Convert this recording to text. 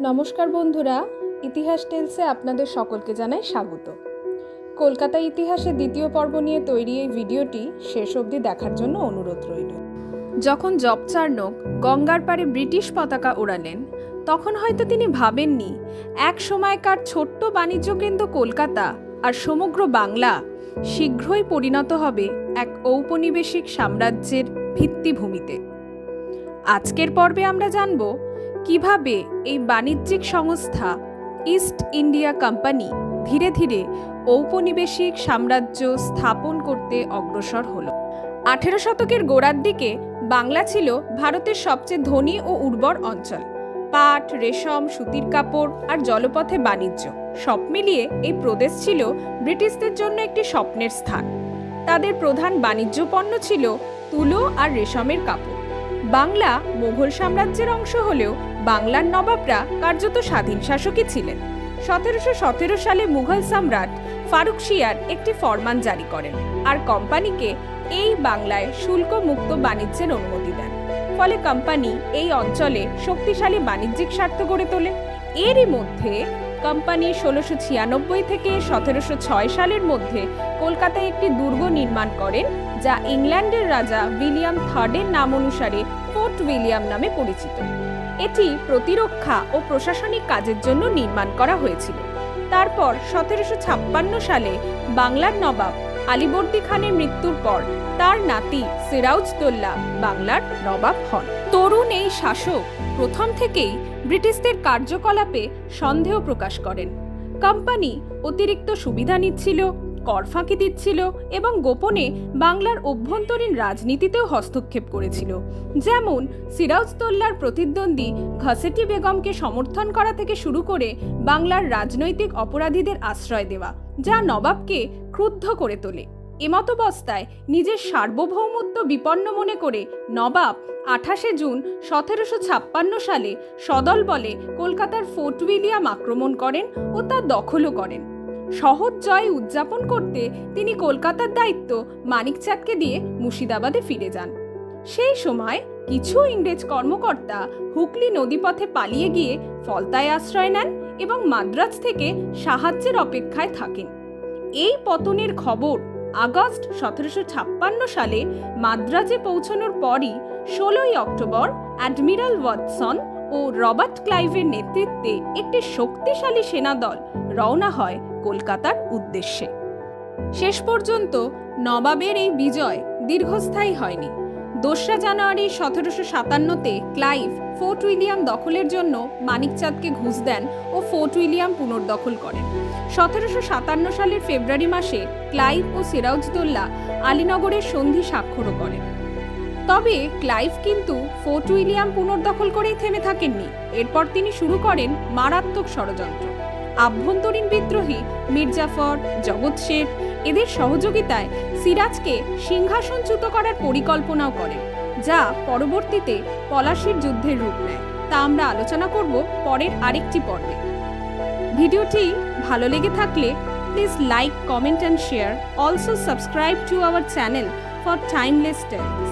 নমস্কার বন্ধুরা, ইতিহাস টেলসে আপনাদের সকলকে জানাই স্বাগত। কলকাতা ইতিহাসের দ্বিতীয় পর্ব নিয়ে তৈরি এই ভিডিওটি শেষ অবধি দেখার জন্য অনুরোধ রইল। যখন জব চার্নক গঙ্গার পাড়ে ব্রিটিশ পতাকা ওড়ালেন, তখন হয়তো তিনি ভাবেননি এক সময়কার ছোট্ট বাণিজ্য কেন্দ্র কলকাতা আর সমগ্র বাংলা শীঘ্রই পরিণত হবে এক ঔপনিবেশিক সাম্রাজ্যের ভিত্তিভূমিতে। আজকের পর্বে আমরা জানব কিভাবে এই বাণিজ্যিক সংস্থা ইস্ট ইন্ডিয়া কোম্পানি ধীরে ধীরে ঔপনিবেশিক সাম্রাজ্য স্থাপন করতে অগ্রসর হলো। 18 শতকের গোড়ার দিকে বাংলা ছিল ভারতের সবচেয়ে ধনী ও উর্বর অঞ্চল। পাট, রেশম, সুতির কাপড় আর জলপথে বাণিজ্য সব মিলিয়ে এই প্রদেশ ছিল ব্রিটিশদের জন্য একটি স্বপ্নের স্থান। তাদের প্রধান বাণিজ্য পণ্য ছিল তুলো আর রেশমের কাপড়। বাংলা মোগল সাম্রাজ্যের অংশ হলেও বাংলার নবাবরা কার্যত স্বাধীন শাসকই ছিলেন। 1717 সালে মুঘল সম্রাট ফারুক শিয়ার একটি ফরমান জারি করেন আর কোম্পানিকে এই বাংলায় শুল্ক মুক্ত বাণিজ্যের অনুমতি দেন। ফলে কোম্পানি এই অঞ্চলে শক্তিশালী বাণিজ্যিক স্বার্থ গড়ে তোলে। এরই মধ্যে কোম্পানি 1696 থেকে 1706 সালের মধ্যে কলকাতায় একটি দুর্গ নির্মাণ করেন, যা ইংল্যান্ডের রাজা উইলিয়াম থার্ডের নাম অনুসারে ফোর্ট উইলিয়াম নামে পরিচিত। এটি প্রতিরক্ষা ও প্রশাসনিক কাজের জন্য নির্মাণ করা হয়েছিল। তারপর 1756 সালে বাংলার নবাব আলীবর্দী খানের মৃত্যুর পর তার নাতি সিরাজউদ্দৌলা বাংলার নবাব হন। তরুণ এই শাসক প্রথম থেকেই ব্রিটিশদের কার্যকলাপে সন্দেহ প্রকাশ করেন। কোম্পানি অতিরিক্ত সুবিধা নিচ্ছিল, কর ফাঁকি দিচ্ছিল এবং গোপনে বাংলার অভ্যন্তরীণ রাজনীতিতেও হস্তক্ষেপ করেছিল। যেমন সিরাজউদ্দৌলার প্রতিদ্বন্দ্বী ঘসেটি বেগমকে সমর্থন করা থেকে শুরু করে বাংলার রাজনৈতিক অপরাধীদের আশ্রয় দেওয়া, যা নবাবকে ক্রুদ্ধ করে তোলে। এমতাবস্থায় নিজের সার্বভৌমত্ব বিপন্ন মনে করে নবাব 28 জুন 1756 সালে সদল বলে কলকাতার ফোর্ট উইলিয়াম আক্রমণ করেন ও তা দখলও করেন। সহজ জয় উদযাপন করতে তিনি কলকাতার দায়িত্ব মানিকচাঁদকে দিয়ে মুর্শিদাবাদে ফিরে যান। সেই সময় কিছু ইংরেজ কর্মকর্তা হুগলি নদীপথে পালিয়ে গিয়ে ফলতায় আশ্রয় নেন এবং মাদ্রাজ থেকে সাহায্যের অপেক্ষায় থাকেন। এই পতনের খবর আগস্ট 1756 সালে মাদ্রাজে পৌঁছানোর পরই 16 অক্টোবর অ্যাডমিরাল ওয়াটসন ও রবার্ট ক্লাইভের নেতৃত্বে একটি শক্তিশালী সেনাদল রওনা হয় কলকাতার উদ্দেশ্যে। শেষ পর্যন্ত নবাবের এই বিজয় দীর্ঘস্থায়ী হয়নি। 2 জানুয়ারি 1757-তে ক্লাইভ ফোর্ট উইলিয়াম দখলের জন্য মানিকচাঁদকে ঘুষ দেন ও ফোর্ট উইলিয়াম পুনর্দখল করেন। 1757 সালের ফেব্রুয়ারি মাসে ক্লাইভ ও সিরাজউদ্দৌলা আলীনগরের সন্ধি স্বাক্ষরও করেন। তবে ক্লাইভ কিন্তু ফোর্ট উইলিয়াম পুনর্দখল করেই থেমে থাকেননি। এরপর তিনি শুরু করেন মারাত্মক ষড়যন্ত্র। আভ্যন্তরীণ বিদ্রোহী মির্জাফর, জগৎ শেঠ এদের সহযোগিতায় সিরাজকে সিংহাসনচ্যুত করার পরিকল্পনাও করেন, যা পরবর্তীতে পলাশীর যুদ্ধের রূপ নেয়। তা আমরা আলোচনা করব পরের আরেকটি পর্বে। ভিডিওটি ভালো লেগে থাকলে please like, comment and share. Also subscribe to our channel for timeless tales.